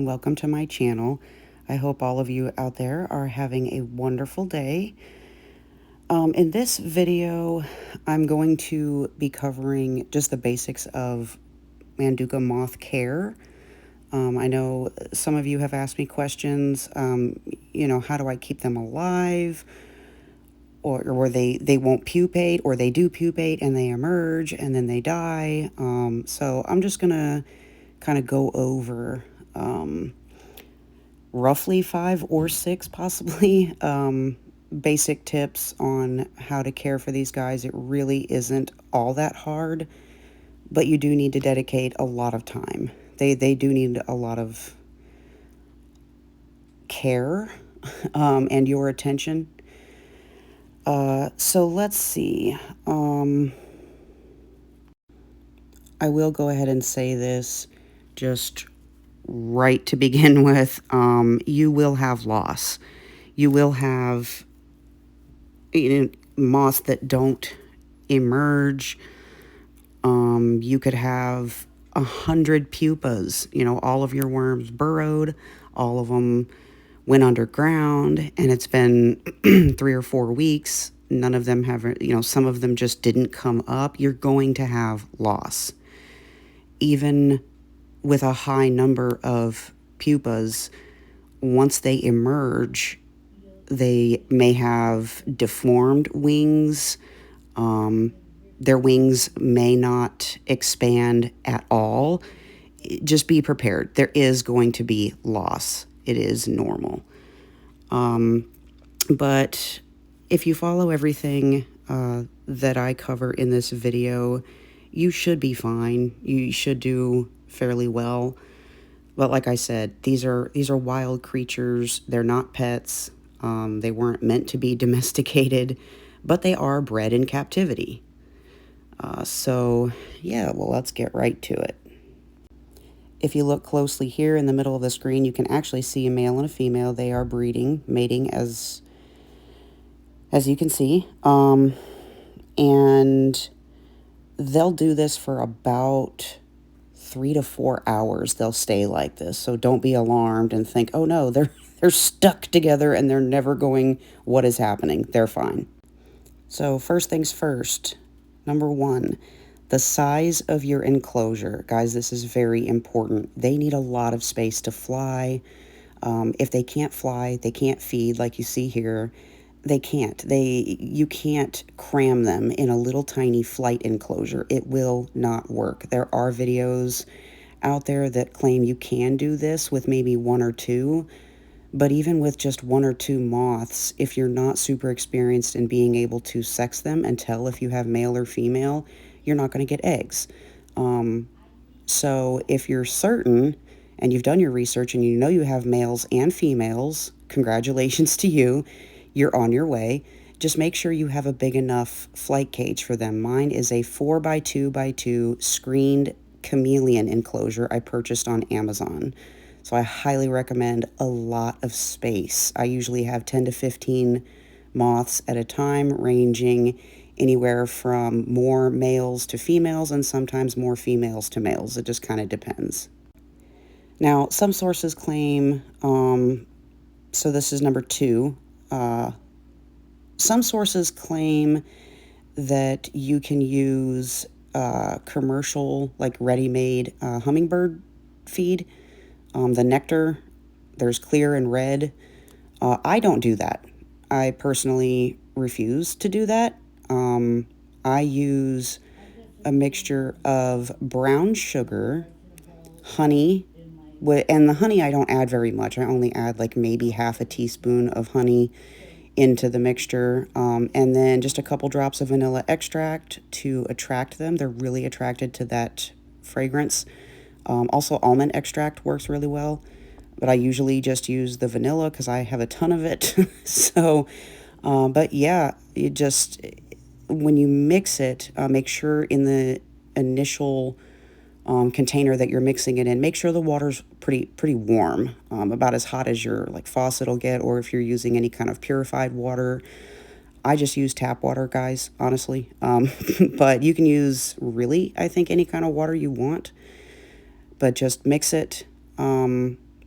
welcome to my channel. I hope all of you out there are having a wonderful day. In this video, I'm going to be covering just the basics of Manduka moth care. I know some of you have asked me questions, how do I keep them alive? Or they won't pupate, or they do pupate and they emerge and then they die. So I'm just going to kind of go over roughly 5 or 6 possibly basic tips on how to care for these guys. It really isn't all that hard, but you do need to dedicate a lot of time. They do need a lot of care and your attention. So let's see. I will go ahead and say this just right to begin with. You will have loss. You will have moths that don't emerge. You could have 100 pupas. All of your worms burrowed, all of them went underground, and it's been 3 or 4 weeks. None of them have, some of them just didn't come up. You're going to have loss. Even with a high number of pupas, once they emerge, they may have deformed wings. Their wings may not expand at all. Just be prepared. There is going to be loss. It is normal. But if you follow everything that I cover in this video, you should be fine. You should do fairly well. But like I said, these are wild creatures. They're not pets. They weren't meant to be domesticated, but they are bred in captivity. So yeah, well, let's get right to it. If you look closely here in the middle of the screen, you can actually see a male and a female. They are breeding, mating, as you can see. And they'll do this for about 3 to 4 hours. They'll stay like this. So don't be alarmed and think, oh no, they're stuck together and they're never going, what is happening? They're fine. So first things first, number 1, the size of your enclosure. Guys, this is very important. They need a lot of space to fly. If they can't fly, they can't feed like you see here. They can't. You can't cram them in a little tiny flight enclosure. It will not work. There are videos out there that claim you can do this with maybe 1 or 2. But even with just 1 or 2 moths, if you're not super experienced in being able to sex them and tell if you have male or female, you're not going to get eggs. So if you're certain and you've done your research and you know you have males and females, congratulations to you. You're on your way. Just make sure you have a big enough flight cage for them. Mine is a 4x2x2 screened chameleon enclosure I purchased on Amazon. So I highly recommend a lot of space. I usually have 10 to 15 moths at a time, ranging anywhere from more males to females and sometimes more females to males. It just kind of depends. Now, some sources claim, so this is number 2, some sources claim that you can use commercial, like ready-made hummingbird feed. The nectar, there's clear and red. I don't do that. I personally refuse to do that. I use a mixture of brown sugar, honey, and the honey I don't add very much. I only add like maybe half a teaspoon of honey into the mixture, and then just a couple drops of vanilla extract to attract them. They're really attracted to that fragrance. Also, almond extract works really well, but I usually just use the vanilla because I have a ton of it. So, but yeah, you just, when you mix it, make sure in the initial container that you're mixing it in, make sure the water's pretty warm, about as hot as your like faucet will get, or if you're using any kind of purified water. I just use tap water, guys, honestly. But you can use really, I think, any kind of water you want. But just mix it.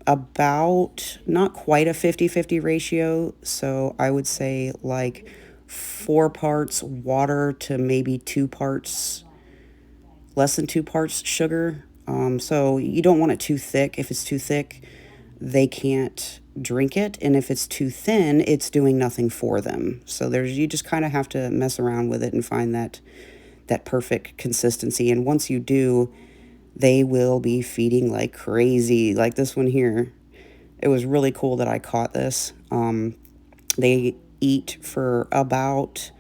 about not quite a 50-50 ratio. So I would say like 4 parts water to maybe 2 parts, less than 2 parts sugar. So you don't want it too thick. If it's too thick, they can't drink it. And if it's too thin, it's doing nothing for them. So you just kind of have to mess around with it and find that perfect consistency. And once you do, they will be feeding like crazy. Like this one here. It was really cool that I caught this. They eat for about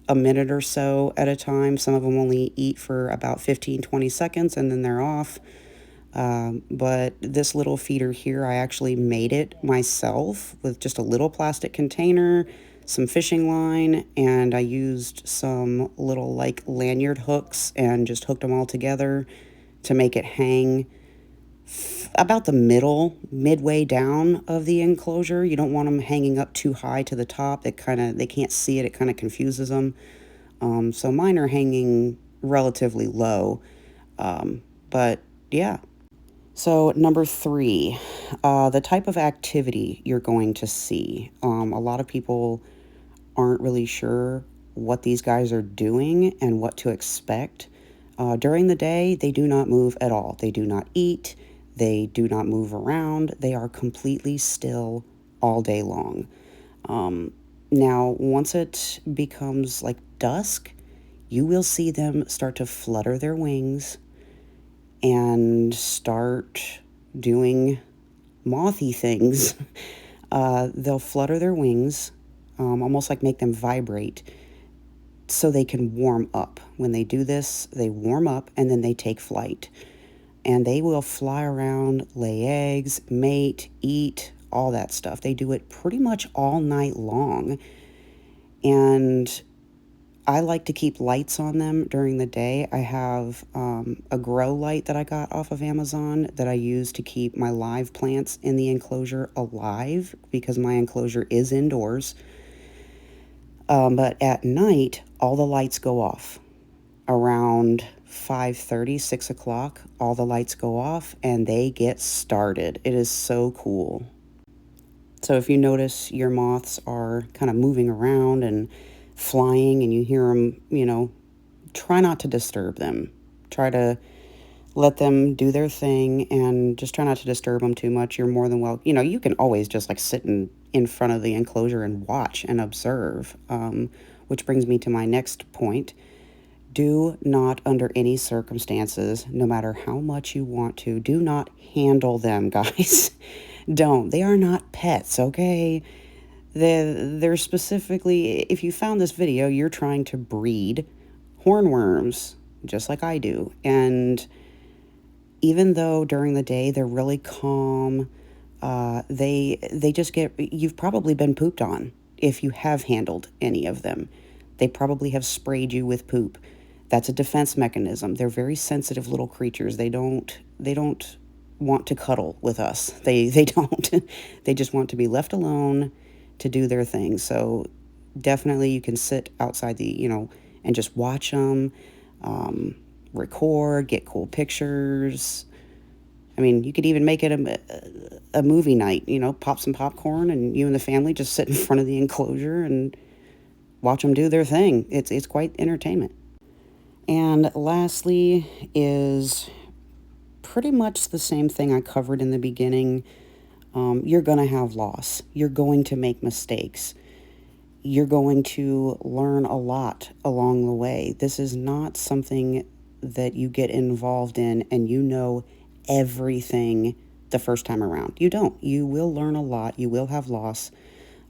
a minute or so at a time. Some of them only eat for about 15-20 seconds and then they're off. But this little feeder here, I actually made it myself with just a little plastic container, some fishing line, and I used some little like lanyard hooks and just hooked them all together to make it hang about the midway down of the enclosure. You don't want them hanging up too high to the top. They can't see it. It kind of confuses them. So mine are hanging relatively low. But yeah. So number 3, the type of activity you're going to see. A lot of people aren't really sure what these guys are doing and what to expect. During the day, they do not move at all. They do not eat. They do not move around. They are completely still all day long. Now, once it becomes like dusk, you will see them start to flutter their wings and start doing mothy things. They'll flutter their wings, almost like make them vibrate so they can warm up. When they do this, they warm up and then they take flight. And they will fly around, lay eggs, mate, eat, all that stuff. They do it pretty much all night long. And I like to keep lights on them during the day. I have a grow light that I got off of Amazon that I use to keep my live plants in the enclosure alive because my enclosure is indoors. But at night, all the lights go off. Around 5:30, 6 o'clock, all the lights go off and they get started. It is so cool. So if you notice your moths are kind of moving around and flying and you hear them, try not to disturb them. Try to let them do their thing and just try not to disturb them too much. You're more than well, you can always just like sit in front of the enclosure and watch and observe, which brings me to my next point. Do not, under any circumstances, no matter how much you want to, do not handle them, guys. Don't. They are not pets, okay? They're specifically, if you found this video, you're trying to breed hornworms, just like I do. And even though during the day they're really calm, they just you've probably been pooped on if you have handled any of them. They probably have sprayed you with poop. That's a defense mechanism. They're very sensitive little creatures. They don't want to cuddle with us. They don't. They just want to be left alone to do their thing. So definitely you can sit outside and just watch them, record, get cool pictures. I mean, you could even make it a movie night, pop some popcorn and you and the family just sit in front of the enclosure and watch them do their thing. It's quite entertainment. And lastly is pretty much the same thing I covered in the beginning. You're going to have loss. You're going to make mistakes. You're going to learn a lot along the way. This is not something that you get involved in and everything the first time around. You don't. You will learn a lot. You will have loss.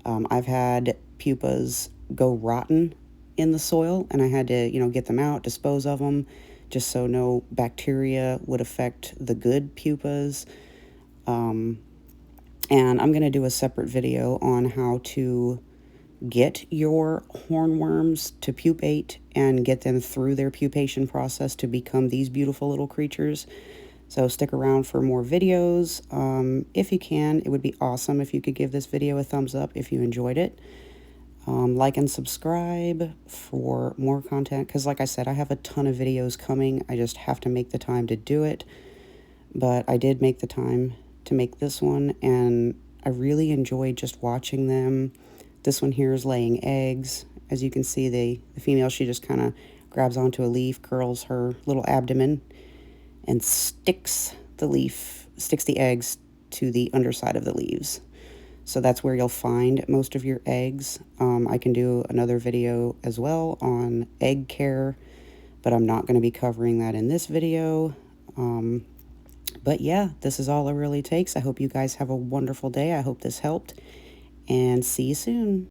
I've had pupas go rotten in the soil and I had to, get them out, dispose of them, just so no bacteria would affect the good pupas. And I'm going to do a separate video on how to get your hornworms to pupate and get them through their pupation process to become these beautiful little creatures. So stick around for more videos. If you can, it would be awesome if you could give this video a thumbs up if you enjoyed it. Like and subscribe for more content because like I said, I have a ton of videos coming. I just have to make the time to do it. But I did make the time to make this one, and I really enjoyed just watching them. This one here is laying eggs. As you can see, the female, she just kind of grabs onto a leaf, curls her little abdomen, and sticks the eggs to the underside of the leaves. So that's where you'll find most of your eggs. I can do another video as well on egg care, but I'm not going to be covering that in this video. But yeah, this is all it really takes. I hope you guys have a wonderful day. I hope this helped, and see you soon.